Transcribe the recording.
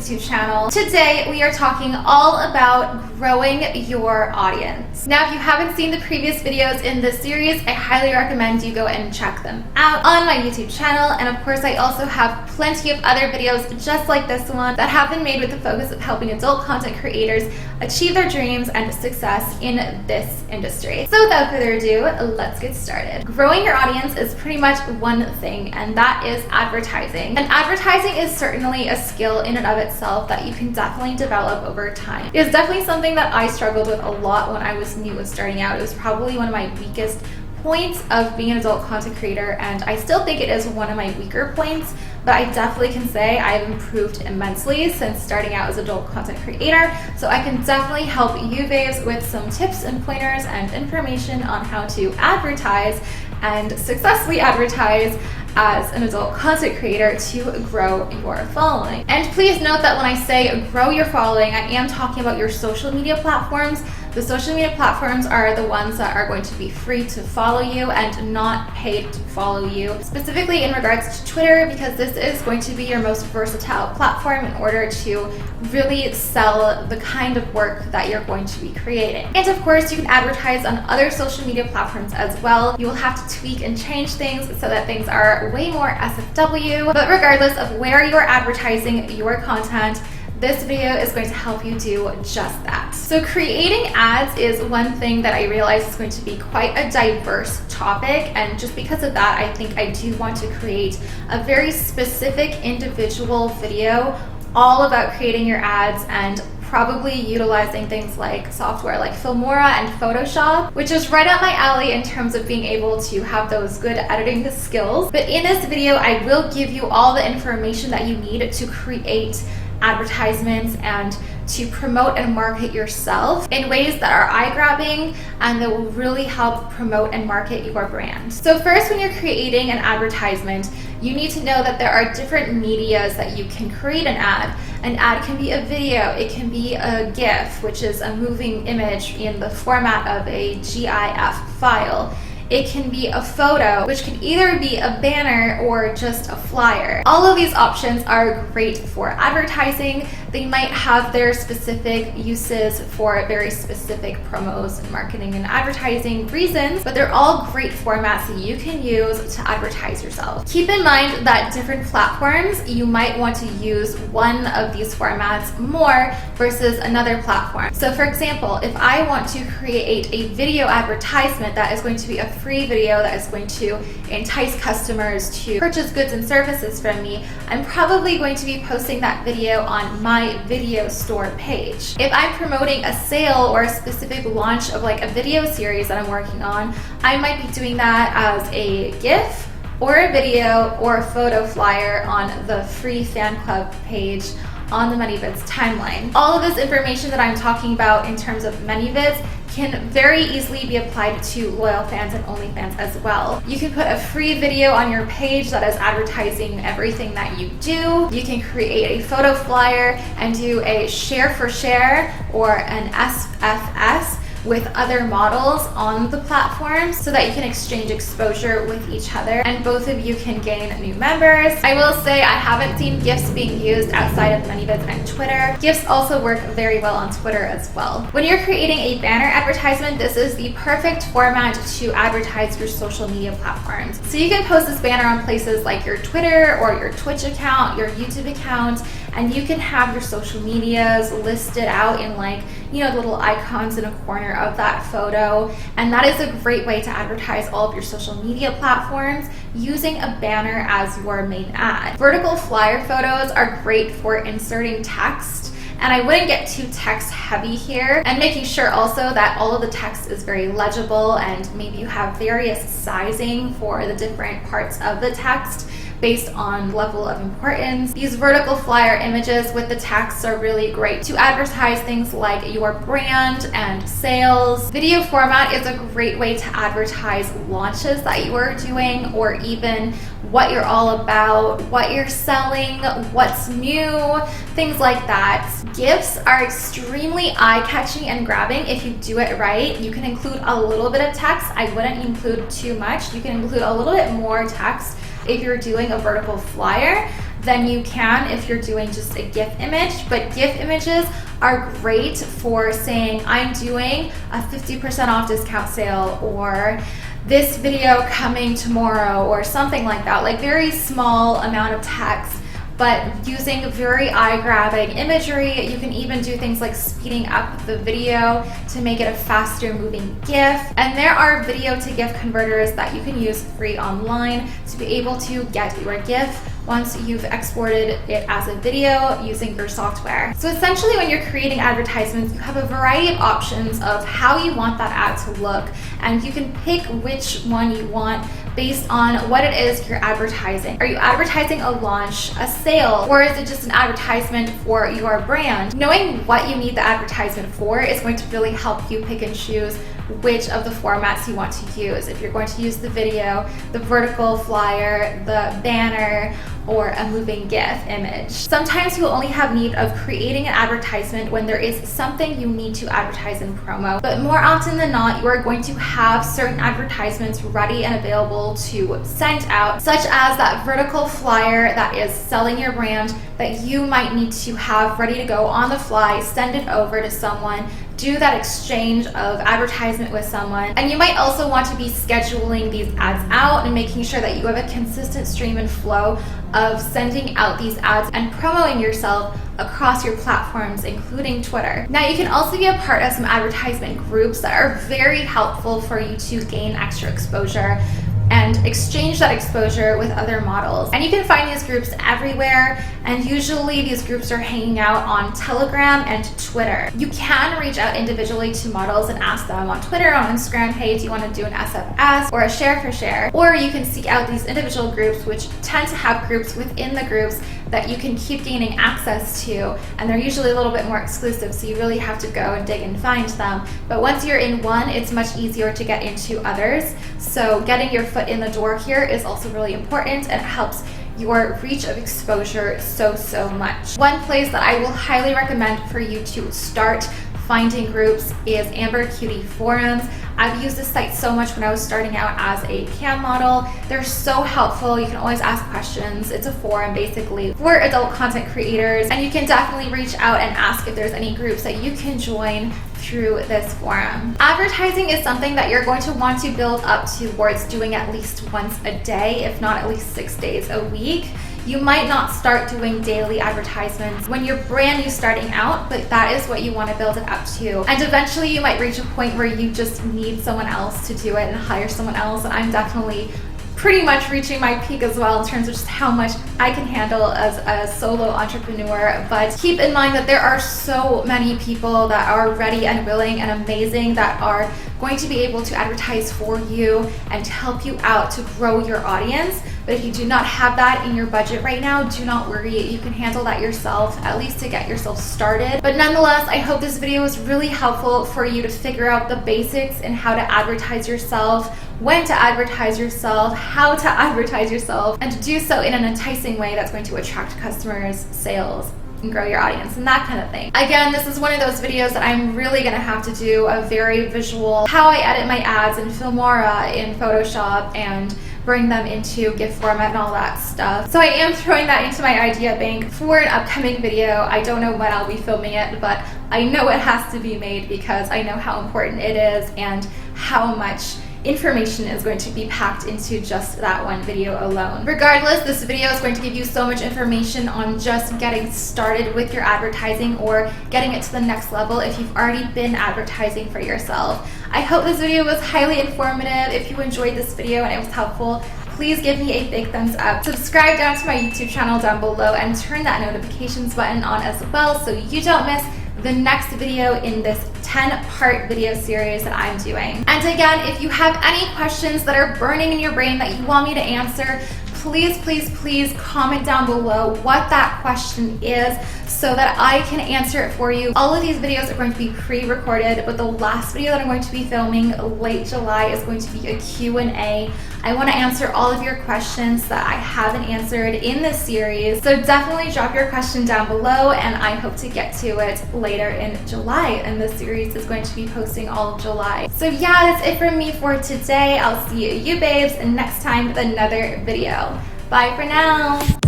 YouTube channel. Today we are talking all about growing your audience. Now, if you haven't seen the previous videos in this series, I highly recommend you go and check them out on my YouTube channel. And of course, I also have plenty of other videos just like this one that have been made with the focus of helping adult content creators achieve their dreams and success in this industry. So without further ado, let's get started. Growing your audience is pretty much one thing, and that is advertising. And advertising is certainly a skill in and of itself that you can definitely develop over time. It is definitely something that I struggled with a lot when I was new and starting out. It was probably one of my weakest points of being an adult content creator, and I still think it is one of my weaker points, but I definitely can say I've improved immensely since starting out as an adult content creator. So I can definitely help you babes with some tips and pointers and information on how to advertise and successfully advertise as an adult content creator to grow your following. And please note that when I say grow your following, I am talking about your social media platforms. The social media platforms are the ones that are going to be free to follow you and not paid to follow you. Specifically in regards to Twitter, because this is going to be your most versatile platform in order to really sell the kind of work that you're going to be creating. And of course, you can advertise on other social media platforms as well. You will have to tweak and change things so that things are way more SFW. But regardless of where you're advertising your content, this video is going to help you do just that. So creating ads is one thing that I realize is going to be quite a diverse topic, and just because of that, I think I do want to create a very specific individual video all about creating your ads and probably utilizing things like software like Filmora and Photoshop, which is right up my alley in terms of being able to have those good editing skills. But in this video, I will give you all the information that you need to create advertisements and to promote and market yourself in ways that are eye-grabbing and that will really help promote and market your brand. So first, when you're creating an advertisement, you need to know that there are different medias that you can create an ad. An ad can be a video, it can be a GIF, which is a moving image in the format of a GIF file. It can be a photo, which can either be a banner or just a flyer. All of these options are great for advertising. They might have their specific uses for very specific promos and marketing and advertising reasons, but they're all great formats that you can use to advertise yourself. Keep in mind that different platforms, you might want to use one of these formats more versus another platform. So for example, if I want to create a video advertisement that is going to be a free video that is going to entice customers to purchase goods and services from me, I'm probably going to be posting that video on my video store page. If I'm promoting a sale or a specific launch of like a video series that I'm working on, I might be doing that as a GIF or a video or a photo flyer on the free fan club page on the ManyVids timeline. All of this information that I'm talking about in terms of ManyVids can very easily be applied to loyal fans and OnlyFans as well. You can put a free video on your page that is advertising everything that you do. You can create a photo flyer and do a share for share or an SFS with other models on the platform so that you can exchange exposure with each other and both of you can gain new members. I will say I haven't seen GIFs being used outside of ManyVids and Twitter. GIFs also work very well on Twitter as well. When you're creating a banner advertisement, this is the perfect format to advertise your social media platforms. So you can post this banner on places like your Twitter or your Twitch account, your YouTube account, and you can have your social medias listed out in like, you know, little icons in a corner of that photo. And that is a great way to advertise all of your social media platforms using a banner as your main ad. Vertical flyer photos are great for inserting text, and I wouldn't get too text heavy here, and making sure also that all of the text is very legible and maybe you have various sizing for the different parts of the text based on level of importance. These vertical flyer images with the text are really great to advertise things like your brand and sales. Video format is a great way to advertise launches that you are doing, or even what you're all about, what you're selling, what's new, things like that. GIFs are extremely eye-catching and grabbing if you do it right. You can include a little bit of text. I wouldn't include too much. You can include a little bit more text if you're doing a vertical flyer. than you can if you're doing just a GIF image. But GIF images are great for saying, I'm doing a 50% off discount sale, or this video coming tomorrow, or something like that. Like very small amount of text, but using very eye-grabbing imagery. You can even do things like speeding up the video to make it a faster moving GIF. And there are video to GIF converters that you can use free online to be able to get your GIF once you've exported it as a video using your software. So essentially, when you're creating advertisements, you have a variety of options of how you want that ad to look, and you can pick which one you want based on what it is you're advertising. Are you advertising a launch, a sale, or is it just an advertisement for your brand? Knowing what you need the advertisement for is going to really help you pick and choose which of the formats you want to use. If you're going to use the video, the vertical flyer, the banner, or a moving GIF image. Sometimes you only have need of creating an advertisement when there is something you need to advertise and promo, but more often than not, you are going to have certain advertisements ready and available to send out, such as that vertical flyer that is selling your brand that you might need to have ready to go on the fly, send it over to someone, do that exchange of advertisement with someone. And you might also want to be scheduling these ads out and making sure that you have a consistent stream and flow of sending out these ads and promoting yourself across your platforms, including Twitter. Now, you can also be a part of some advertisement groups that are very helpful for you to gain extra exposure and exchange that exposure with other models. And you can find these groups everywhere, and usually these groups are hanging out on Telegram and Twitter. You can reach out individually to models and ask them on Twitter, on Instagram, hey, do you want to do an SFS or a share for share? Or you can seek out these individual groups, which tend to have groups within the groups that you can keep gaining access to, and they're usually a little bit more exclusive, so you really have to go and dig and find them. But once you're in one, it's much easier to get into others. So getting your foot in the door here is also really important, and it helps your reach of exposure so much. One place that I will highly recommend for you to start finding groups is Amber Cutie forums. I've used this site so much when I was starting out as a cam model. They're so helpful. You can always ask questions. It's a forum basically for adult content creators, and you can definitely reach out and ask if there's any groups that you can join through this forum. Advertising is something that you're going to want to build up towards doing at least once a day, if not at least 6 days a week. You might not start doing daily advertisements when you're brand new starting out, but that is what you want to build it up to. And eventually you might reach a point where you just need someone else to do it and hire someone else. And I'm definitely pretty much reaching my peak as well in terms of just how much I can handle as a solo entrepreneur. But keep in mind that there are so many people that are ready and willing and amazing that are going to be able to advertise for you and to help you out to grow your audience. But if you do not have that in your budget right now, do not worry. You can handle that yourself, at least to get yourself started. But nonetheless, I hope this video was really helpful for you to figure out the basics in how to advertise yourself, when to advertise yourself, how to advertise yourself, and to do so in an enticing way that's going to attract customers, sales, and grow your audience and that kind of thing. Again, this is one of those videos that I'm really gonna have to do a very visual, how I edit my ads in Filmora, in Photoshop, and bring them into GIF format and all that stuff. So I am throwing that into my idea bank for an upcoming video. I don't know when I'll be filming it, but I know it has to be made because I know how important it is and how much information is going to be packed into just that one video alone. Regardless, this video is going to give you so much information on just getting started with your advertising or getting it to the next level if you've already been advertising for yourself. I hope this video was highly informative. If you enjoyed this video and it was helpful, please give me a big thumbs up. Subscribe down to my YouTube channel down below and turn that notifications button on as well so you don't miss the next video in this 10-part video series that I'm doing. And again, if you have any questions that are burning in your brain that you want me to answer, please comment down below what that question is so that I can answer it for you. All of these videos are going to be pre-recorded, but the last video that I'm going to be filming late July is going to be a Q&A. I want to answer all of your questions that I haven't answered in this series. So definitely drop your question down below and I hope to get to it later in July. And this series is going to be posting all of July. So yeah, that's it from me for today. I'll see you babes next time with another video. Bye for now.